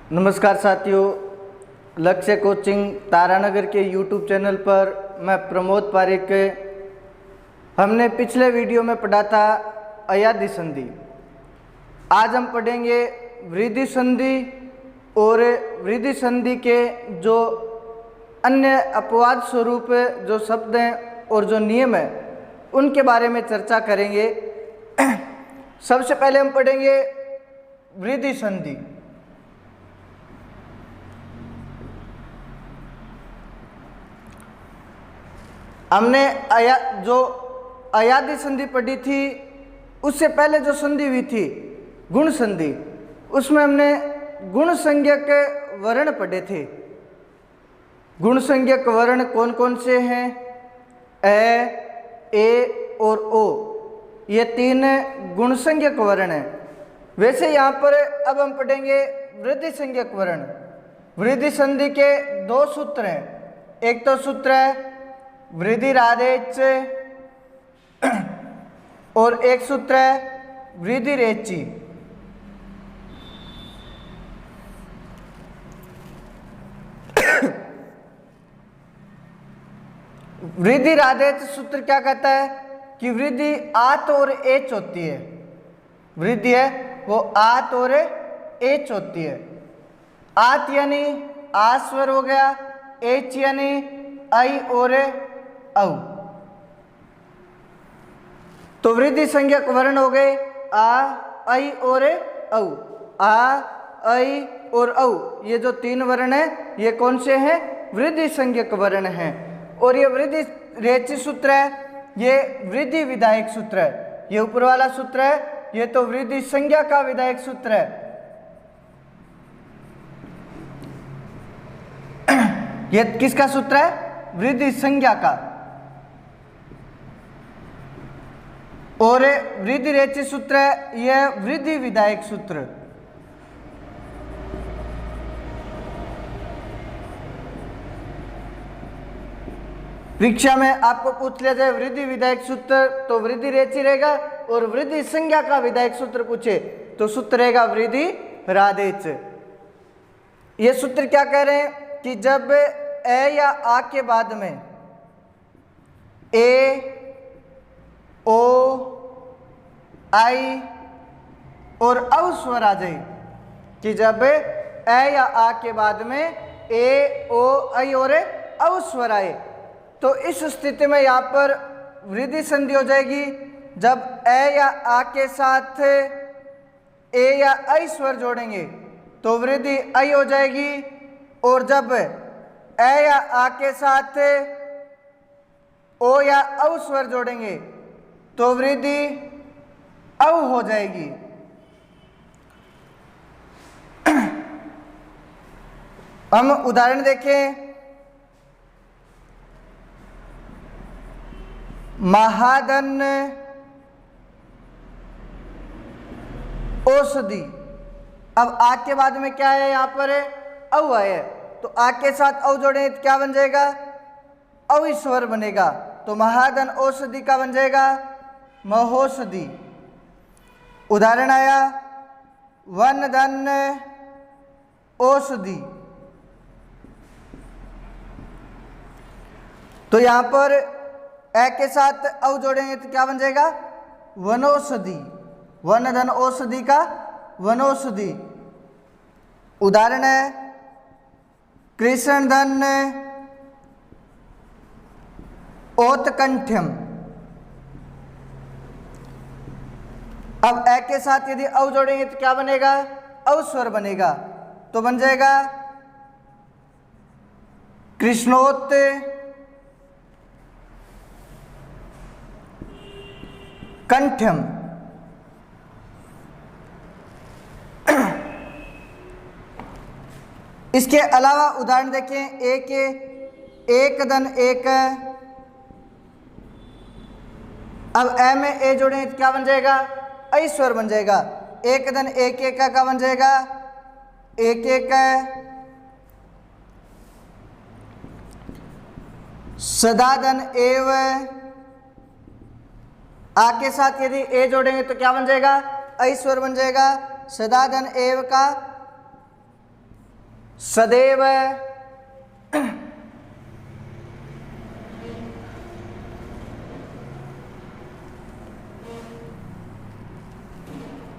नमस्कार साथियों, लक्ष्य कोचिंग तारानगर के यूट्यूब चैनल पर मैं प्रमोद पारिक। हमने पिछले वीडियो में पढ़ा था अयादी संधि। आज हम पढ़ेंगे वृद्धि संधि और वृद्धि संधि के जो अन्य अपवाद स्वरूप जो शब्द हैं और जो नियम हैं उनके बारे में चर्चा करेंगे। सबसे पहले हम पढ़ेंगे वृद्धि संधि। हमने जो अयादी संधि पढ़ी थी उससे पहले जो संधि हुई थी गुण संधि, उसमें हमने गुण संज्ञक वर्ण पढ़े थे। गुण संज्ञक वर्ण कौन कौन से हैं? ए और ओ, ये तीन गुण संज्ञक वर्ण हैं। वैसे यहाँ पर अब हम पढ़ेंगे वृद्धि संज्ञक वर्ण। वृद्धि संधि के दो सूत्र हैं। एक तो सूत्र है वृद्धि राधेच और एक सूत्र है वृद्धि रेची। वृद्धि राधेच सूत्र क्या कहता है कि वृद्धि आत और एच होती है। वृद्धि है वो आत और एच होती है। आत यानी आ स्वर हो गया, एच यानी आई और औ। तो वृद्धि संज्ञक वर्ण हो गए आ, आई और औ। आ, आई और औ, ये जो तीन वर्ण हैं ये कौन से हैं? वृद्धि संज्ञक वर्ण हैं। और ये वृद्धि रेची सूत्र है, ये वृद्धि विधायक सूत्र है। ये ऊपर वाला सूत्र है, ये तो वृद्धि संज्ञा का विधायक सूत्र है। ये किसका सूत्र है? वृद्धि संज्ञा का। और वृद्धि रेची सूत्र है, यह वृद्धि विधायक सूत्र। परीक्षा में आपको पूछ लिया जाए वृद्धि विधायक सूत्र तो वृद्धि रेची रहेगा, और वृद्धि संज्ञा का विधायक सूत्र पूछे तो सूत्र रहेगा वृद्धि राधेच। ये सूत्र क्या कह रहे हैं कि जब ए या आ के बाद में ए, ओ, आई और औ स्वर आ जाए, कि जब ए या आ के बाद में ए, ओ, आई और औ स्वर आए तो इस स्थिति में यहाँ पर वृद्धि संधि हो जाएगी। जब ए या आ के साथ ए या आई स्वर जोड़ेंगे तो वृद्धि आई हो जाएगी, और जब ए या आ के साथ ओ या औ स्वर जोड़ेंगे तो वृद्धि औ हो जाएगी। हम उदाहरण देखें। महाधन औषधि। अब आ के बाद में क्या है? यहाँ पर औ है, तो आ के साथ औ जोड़े तो क्या बन जाएगा? औ स्वर बनेगा। तो महाधन औषधि का बन जाएगा महोषधि। उदाहरण आया वन धन औषधि। तो यहाँ पर ए के साथ औ जोड़ेंगे तो क्या बन जाएगा? वनौषधि। वन धन औषधि का वनौषधि। उदाहरण है कृष्ण धन औतकंठ्यम। अब ए के साथ यदि औ जोड़ेंगे तो क्या बनेगा? औ स्वर बनेगा, तो बन जाएगा कृष्णोत कंठ्यम। इसके अलावा उदाहरण देखें। एक धन एक। अब ए में ए जोड़ें तो क्या बन जाएगा? ऐ स्वर बन जाएगा। एक धन एक एक का बन जाएगा एक एक। सदा धन एव। आ के साथ यदि ए जोड़ेंगे तो क्या बन जाएगा? ऐ स्वर बन जाएगा। सदा धन एव का सदैव,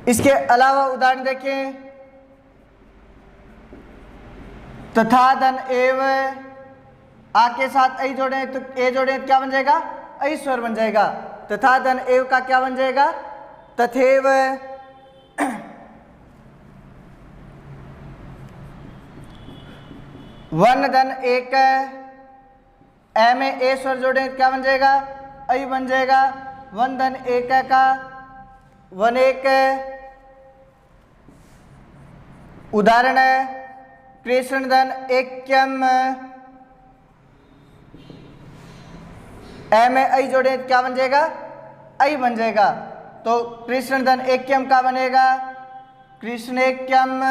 इसके अलावा उदाहरण देखें, तथा धन एव, आ के साथ ऐ जोड़े तो ए जोड़े क्या बन जाएगा, ऐ स्वर बन जाएगा। तथा धन एव का क्या बन जाएगा, तथैव। वन धन एक, ए में ए स्वर जोड़े क्या बन जाएगा, ऐ बन जाएगा। वन धन एक का वन एक। उदाहरण है कृष्ण धन एक्यम, ए में ऐ जोड़े क्या बन जाएगा, ऐ बन जाएगा। तो कृष्ण धन एक्यम का बनेगा कृष्ण एक्यम।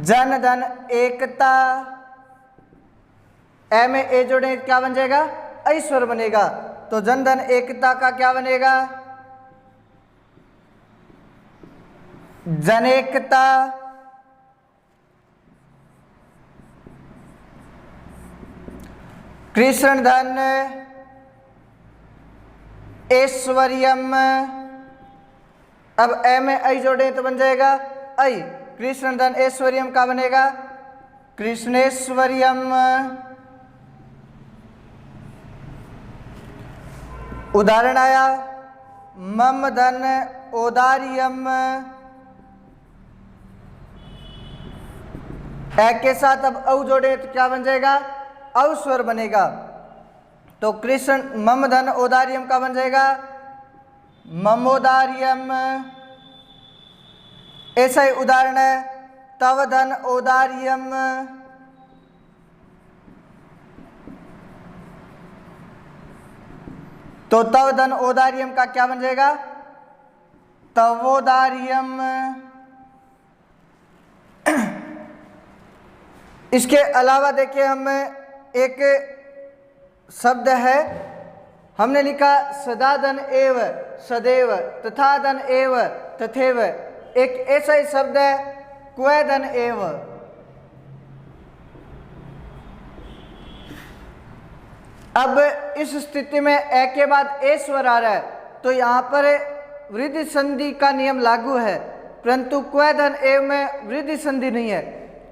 जन धन एकता, ए में ए जोड़े क्या बन जाएगा, ऐ स्वर बनेगा। तो जन धन एकता का क्या बनेगा, जनेकता। कृष्ण धन ऐश्वर्यम, अब ए में ऐ जोड़े तो बन जाएगा ऐ। कृष्ण धन ऐश्वर्यम का बनेगा कृष्णेश्वर्यम। उदाहरण आया मम धन औदार्यम, ए के साथ अब औ जोड़े तो क्या बन जाएगा, औ स्वर बनेगा। तो कृष्ण मम धन औदार्यम का बन जाएगा ममोदार्यम। ऐसा ही उदाहरण है तव धन औदार्यम। तो तव धन औदार्यम का क्या बन जाएगा, तवोदार्यम। इसके अलावा देखिए हम एक शब्द है, हमने लिखा सदा धन एव सदैव, तथा धन एव तथैव। एक ऐसा ही शब्द है क्व धन एव। अब इस स्थिति में ए के बाद ए स्वर आ रहा है, तो यहाँ पर वृद्धि संधि का नियम लागू है, परंतु क्व धन एव में वृद्धि संधि नहीं है।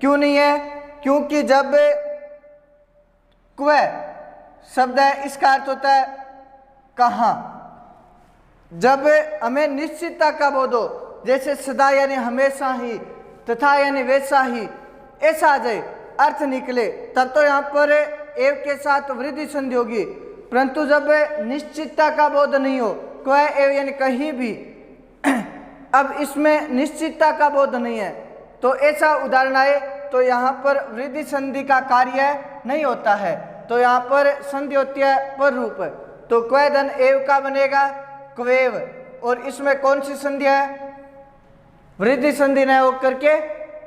क्यों नहीं है, क्योंकि जब क्व शब्द है इसका अर्थ होता है कहाँ। जब हमें निश्चितता का बोध हो, जैसे सदा यानी हमेशा ही, तथा यानी वैसा ही, ऐसा आ जाए अर्थ निकले, तब तो यहाँ पर एव के साथ वृद्धि संधि होगी। परंतु जब निश्चितता का बोध नहीं हो, क्व एव यानी कहीं भी, अब इसमें निश्चितता का बोध नहीं है, तो ऐसा उदाहरण आए तो यहाँ पर वृद्धि संधि का कार्य नहीं होता है, तो यहाँ पर संधि होती है पर रूप। तो क्व धन एव का बनेगा क्वेव, और इसमें कौन सी संधि है, वृद्धि संधि न होकर के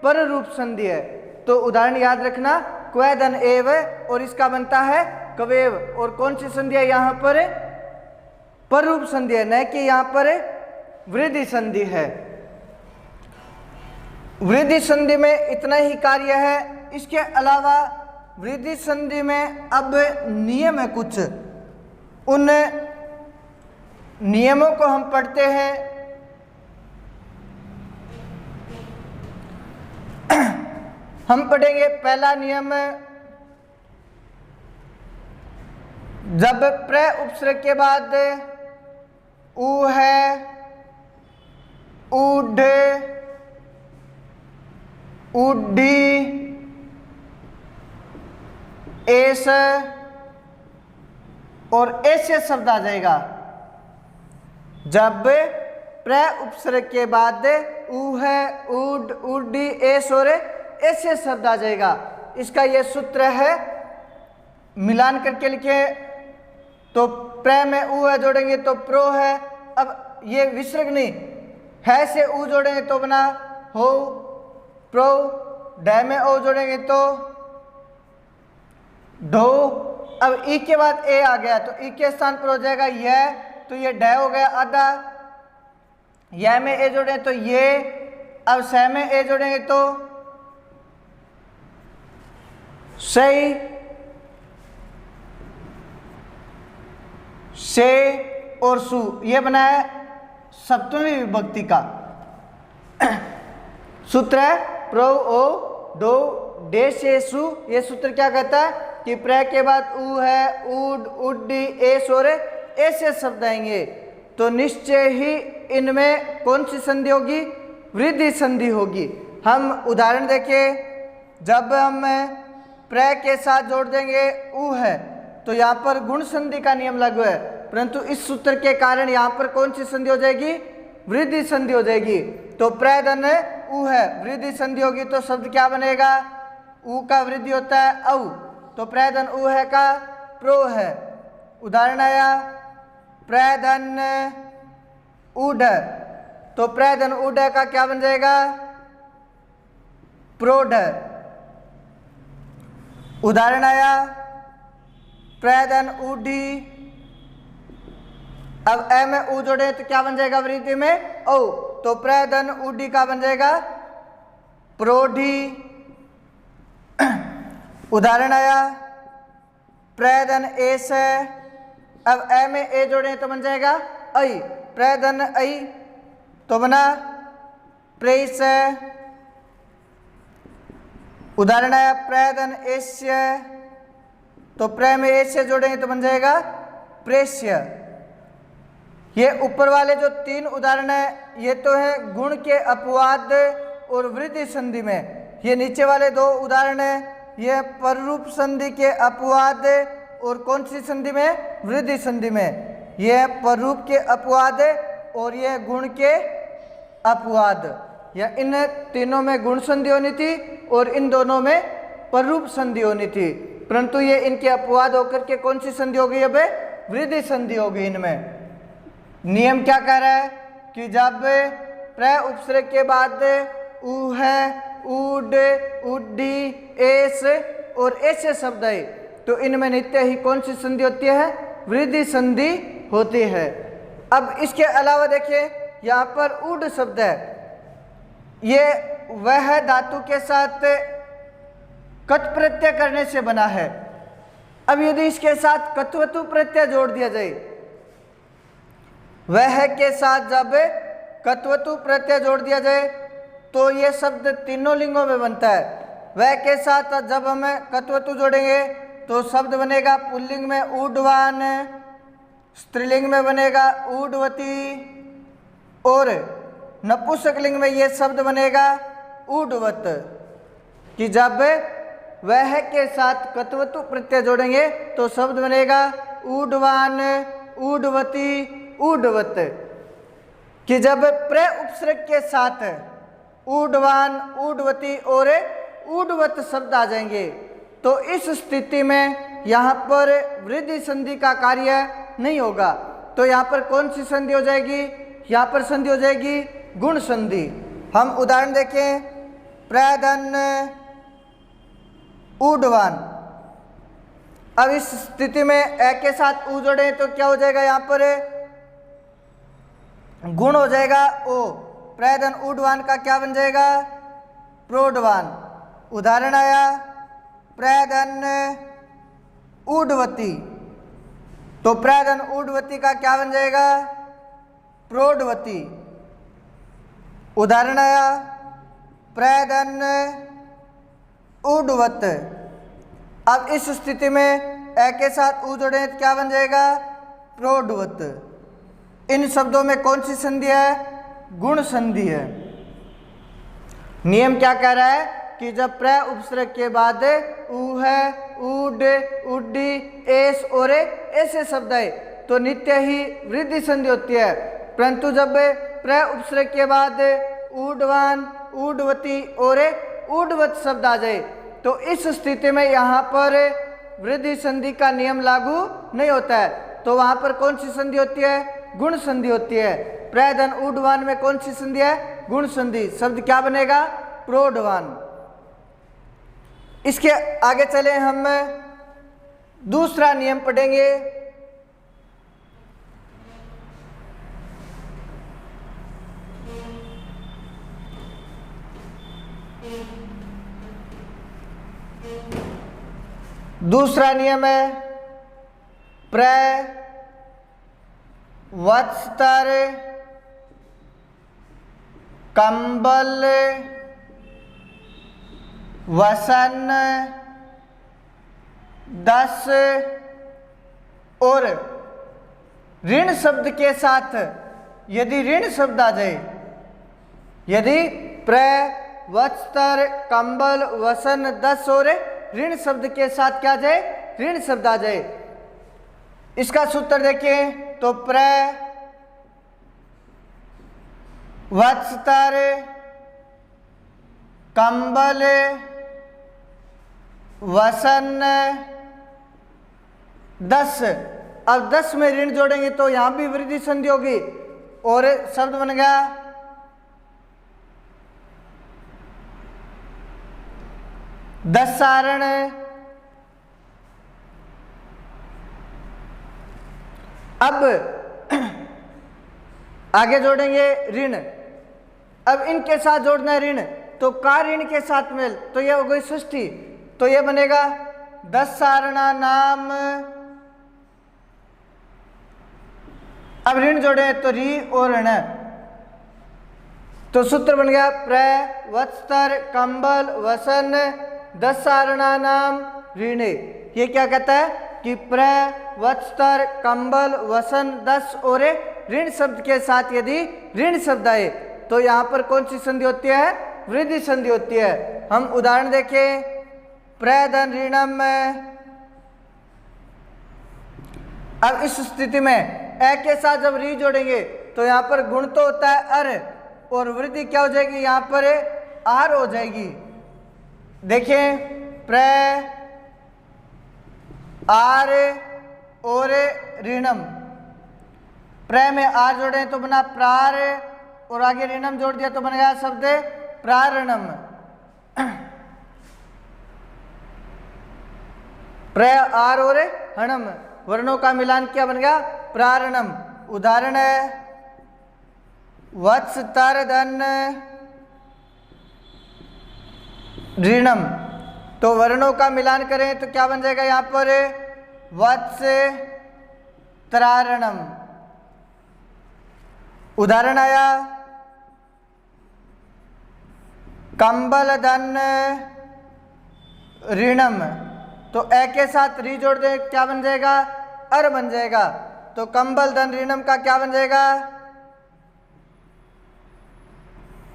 पर रूप संधि है। तो उदाहरण याद रखना क्व धन एव और इसका बनता है क्वेव, और कौन सी संधि है यहाँ पर रूप संधि है, न कि यहाँ पर वृद्धि संधि है। वृद्धि संधि में इतना ही कार्य है। इसके अलावा वृद्धि संधि में अब नियम है कुछ, उन नियमों को हम पढ़ते हैं। हम पढ़ेंगे पहला नियम, जब प्र उपसर्ग के बाद उ है, उड, उड्डी, एस और ऐसे शब्द आ जाएगा। जब प्र उपसर्ग के बाद उ है, उड, उड्डी, एस और ऐसे शब्द आ जाएगा। इसका ये सूत्र है, मिलान करके लिखे तो प्र में उ है जोड़ेंगे तो प्रो है। अब ये विसर्ग नहीं है से उ जोड़ेंगे तो बना हो प्रो, ड में ओ जोड़ेंगे तो ढो। अब ई के बाद ए आ गया तो ई के स्थान पर हो जाएगा यह, तो ये ड हो गया आधा। यह में ए जोड़े तो ये, अब से में ए जोड़ेंगे तो सही, से और सु, ये बना है सप्तमी विभक्ति का सूत्र है प्रो ओ दो डे से सु। ये सूत्र क्या कहता है कि प्र के बाद उ है, उड, उड्डी, एस और ऐसे शब्द आएंगे तो निश्चय ही इनमें कौन सी संधि होगी? वृद्धि संधि होगी। हम उदाहरण देखिए, जब हम प्र के साथ जोड़ देंगे उ है तो यहाँ पर गुण संधि का नियम लागू है, परंतु इस सूत्र के कारण यहाँ पर कौन सी संधि हो जाएगी? वृद्धि संधि हो जाएगी। तो प्र धन उ है, वृद्धि संधि होगी तो शब्द क्या बनेगा? उ का वृद्धि होता है औ, तो प्र धन उ है का प्रो है। उदाहरण आया प्र धन उड, तो प्र धन उड का क्या बन जाएगा? प्रोढ़। उदाहरण आया प्र धन उडी, अब ए में उ जोड़े तो क्या बन जाएगा वृद्धि में? ओ, तो प्र धन उडी का बन जाएगा प्रोढ़ी। उदाहरण आया प्र धन एस है, अब ए में ए जोड़े तो बन जाएगा ऐ, प्र धन ऐ तो बना प्रेस। उदाहरण आया प्र धन एस्य, तो प्र में एस्य जोड़ेंगे तो बन जाएगा प्रेस्य। ये ऊपर वाले जो तीन उदाहरण है ये तो है गुण के अपवाद और वृद्धि संधि में। ये नीचे वाले दो उदाहरण है ये पररूप संधि के अपवाद और कौन सी संधि में? वृद्धि संधि में। ये पररूप के अपवाद और ये गुण के अपवाद, या इन तीनों में गुण संधि होनी थी और इन दोनों में पररूप संधि होनी थी, परंतु ये इनके अपवाद होकर के कौन सी संधि हो गई? अब वृद्धि संधि हो गई। इनमें नियम क्या कह रहा है कि जब प्र उपसर्ग के बाद उ है, उड, उड्डी, एस और ऐसे शब्द है तो इनमें नित्य ही कौन सी संधि होती है? वृद्धि संधि होती है। अब इसके अलावा देखिए यहाँ पर उड शब्द है, ये वह धातु के साथ कत प्रत्यय करने से बना है। अब यदि इसके साथ कत्वतु प्रत्यय जोड़ दिया जाए, वह के साथ जब कत्वतु प्रत्यय जोड़ दिया जाए तो ये शब्द तीनों लिंगों में बनता है। वह के साथ जब हम कत्वतु जोड़ेंगे तो शब्द बनेगा पुल्लिंग में ऊडवान, स्त्रीलिंग में बनेगा ऊडवती और नपुंसकलिंग में ये शब्द बनेगा ऊडवत। कि जब वह के साथ कत्वतु प्रत्यय जोड़ेंगे तो शब्द बनेगा ऊडवान, ऊडवती, ऊडवत। कि जब प्र उपसर्ग के साथ ऊडवान, ऊडवती और ऊडवत शब्द आ जाएंगे तो इस स्थिति में यहाँ पर वृद्धि संधि का कार्य नहीं होगा। तो यहाँ पर कौन सी संधि हो जाएगी? यहाँ पर संधि हो जाएगी गुण संधि। हम उदाहरण देखें, प्र धन ऊडवान, अब इस स्थिति में ए के साथ उ जोड़े तो क्या हो जाएगा? यहाँ पर गुण हो जाएगा ओ, प्र धन ऊडवान का क्या बन जाएगा? प्रोढ़वान। उदाहरण आया प्र धन ऊडवती, तो प्र धन ऊडवती का क्या बन जाएगा? प्रोढ़वती। उदाहरण आया प्र धन ऊडवत, अब इस स्थिति में ए के साथ उ जोड़े तो क्या बन जाएगा? प्रोढ़वत। इन शब्दों में कौन सी संधि है? गुण संधि है। नियम क्या कह रहा है कि जब प्र उपसर्ग के बाद उ है, उड, उड्डी, एस और ऐसे शब्द है तो नित्य ही वृद्धि संधि होती है, परंतु जब प्र उपसर्ग के बाद ऊडवान, ऊडवती और ऊडवत शब्द आ जाए तो इस स्थिति में यहाँ पर वृद्धि संधि का नियम लागू नहीं होता है। तो वहाँ पर कौन सी संधि होती है? गुण संधि होती है। प्र धन ऊडवान में कौन सी संधि है? गुण संधि। शब्द क्या बनेगा? प्रोढ़वान। इसके आगे चले हम दूसरा नियम पढ़ेंगे। दूसरा नियम है प्र वत्स्तर कंबल वसन 10 और ऋण शब्द के साथ यदि ऋण शब्द आ जाए, यदि प्र वत्स्तर कंबल वसन 10 और ऋण शब्द के साथ क्या जाए, ऋण शब्द आ जाए। इसका सूत्र देखें तो प्र वत्स्तर कंबल वसन 10। अब 10 में ऋण जोड़ेंगे तो यहां भी वृद्धि संधि होगी और शब्द बन गया दसारण। अब आगे जोड़ेंगे ऋण। अब इनके साथ जोड़ना है ऋण, तो का ऋण के साथ मेल, तो यह हो गई षष्ठी, तो यह बनेगा दसारणा नाम। अब ऋण जोड़े तो री और ऋण, तो सूत्र बन गया प्र वत्स्तर कंबल वसन दसारणा नाम ऋण। ये क्या कहता है कि प्र वत्स्तर कंबल वसन 10 और ऋण शब्द के साथ यदि ऋण शब्द आए तो यहां पर कौन सी संधि होती है, वृद्धि संधि होती है। हम उदाहरण देखें, प्रधन ऋणम। अब इस स्थिति में ए के साथ जब री जोड़ेंगे तो यहां पर गुण तो होता है अर, और वृद्धि क्या हो जाएगी, यहां पर आर हो जाएगी। देखिए प्र आर और ऋणम, प्र में आर जोड़े तो बना प्रार, और आगे ऋणम जोड़ दिया तो बन गया शब्द प्रारणम। प्र आर और हणम, वर्णों का मिलान क्या बन गया, प्रारणम। उदाहरण है वत्स्तर धन ऋणम, तो वर्णों का मिलान करें तो क्या बन जाएगा यहां पर वत्स त्रारणम। उदाहरण आया कंबल धन ऋणम, तो ए के साथ री जोड़ दे क्या बन जाएगा, अर बन जाएगा। तो कंबल धन ऋणम का क्या बन जाएगा,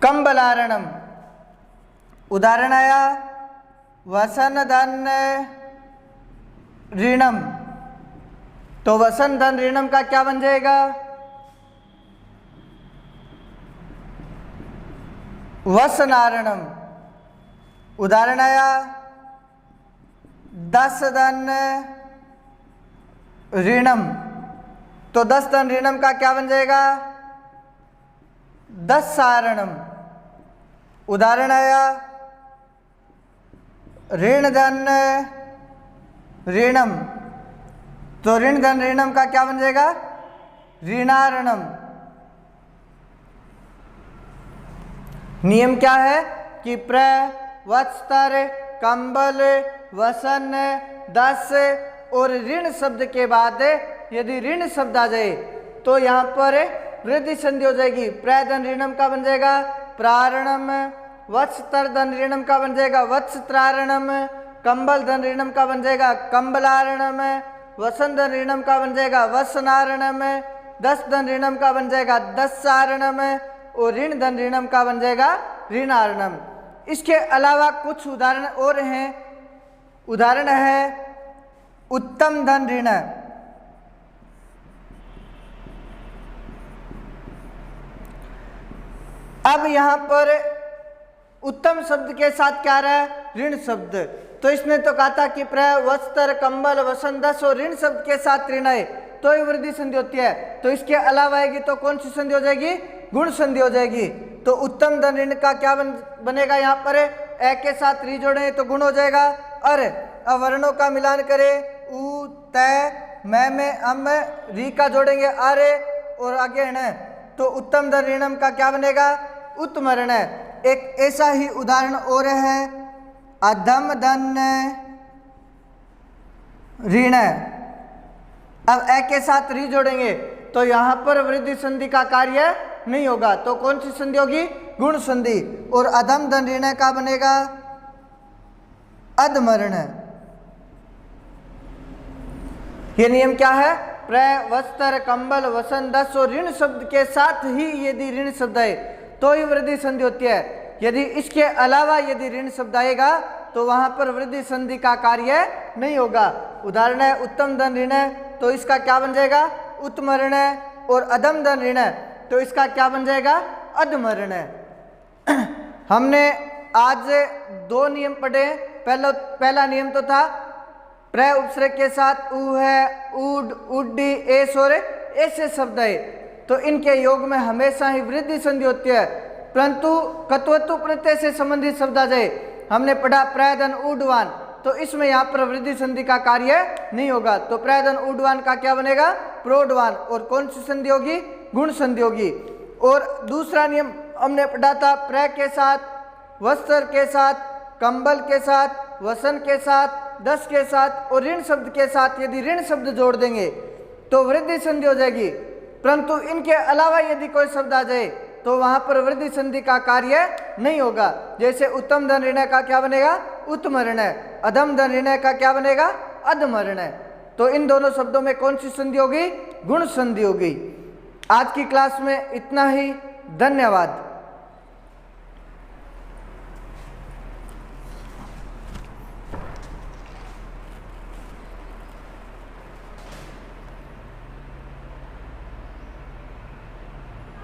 कंबलारणम। उदाहरण आया वसन धन ऋणम, तो वसन धन ऋणम का क्या बन जाएगा, वसनारणम। उदाहरण आया 10 धन ऋणम, तो 10 धन ऋणम का क्या बन जाएगा, दसारणम। उदाहरण आया ऋण धन ऋणम, तो ऋण धन ऋणम का क्या बन जाएगा, ऋणारणम। नियम क्या है कि प्र वत्स्तर कंबल वसन 10 और ऋण शब्द के बाद यदि ऋण शब्द आ जाए तो यहां पर वृद्धि संधि हो जाएगी। प्र धन ऋणम का बन जाएगा प्रारणम, वत्स्तर धन ऋणम का बन जाएगा वत्स्त्रारणम, कंबल धन ऋणम का बन जाएगा कंबलारणम, वसन धन ऋणम का बन जाएगा वसनारणम, 10 धन ऋणम का बन जाएगा दसारणम, और ऋण धन ऋणम का बन जाएगा ऋणारणम। इसके अलावा कुछ उदाहरण और हैं। उदाहरण है उत्तम धन ऋण। अब यहां पर उत्तम शब्द के साथ क्या रहा है, ऋण शब्द। तो इसने तो कहा था कि प्र वस्त्र कंबल वसन 10 और ऋण शब्द के साथ ऋण है तो ही वृद्धि संधि होती है। तो इसके अलावा आएगी तो कौन सी संधि हो जाएगी, गुण संधि हो जाएगी। तो उत्तम धन ऋण का क्या बनेगा, यहाँ पर ए के साथ री जोड़े तो गुण हो जाएगा अर। अब वर्णों का मिलान करें उ तय में अम री का जोड़ेंगे अरे और आगे ऋण, तो उत्तम धन ऋणम का क्या बनेगा उत्तमरण है। एक ऐसा ही उदाहरण और है, अधम धन ऋण। अब ए के साथ री जोड़ेंगे तो यहाँ पर वृद्धि संधि का कार्य नहीं होगा, तो कौन सी संधि होगी? गुण संधि। और अधम धन ऋण का बनेगा अधमरण। ये नियम क्या है? प्र वस्त्र कंबल वसन दस और ऋण शब्द के साथ ही यदि ऋण शब्द है तो ही वृद्धि संधि होती है। यदि इसके अलावा यदि ऋण शब्द आएगा तो वहां पर वृद्धि संधि का कार्य नहीं होगा। उदाहरण है उत्तम धन ऋण, तो इसका क्या बन जाएगा? उत्तमरण। और अधम धन ऋण, तो इसका क्या बन जाएगा? अधमरण। हमने आज दो नियम पढ़े। पहला नियम तो था प्र उपसर्ग के साथ उ है, उड, उड्डी, एस और ऐसे शब्द है तो इनके योग में हमेशा ही वृद्धि संधि होती है। परंतु कत्वतु प्रत्यय से संबंधित शब्द आ जाए, हमने पढ़ा प्रयधन उडवान, तो इसमें यहाँ पर वृद्धि संधि का कार्य नहीं होगा। तो प्रयधन उडवान का क्या बनेगा? प्रोडवान। और कौन सी संधि होगी? गुण संधि होगी। और दूसरा नियम हमने पढ़ा था प्र के साथ, वस्त्र के साथ, कंबल के साथ, वसन के साथ, दस के साथ और ऋण शब्द के साथ यदि ऋण शब्द जोड़ देंगे तो वृद्धि संधि हो जाएगी। परंतु इनके अलावा यदि कोई शब्द आ जाए तो वहां पर वृद्धि संधि का कार्य नहीं होगा। जैसे उत्तम धन ऋण का क्या बनेगा? उत्तमरण। अधम धन ऋण का क्या बनेगा? अधमरण। तो इन दोनों शब्दों में कौन सी संधि होगी? गुण संधि होगी। आज की क्लास में इतना ही। धन्यवाद।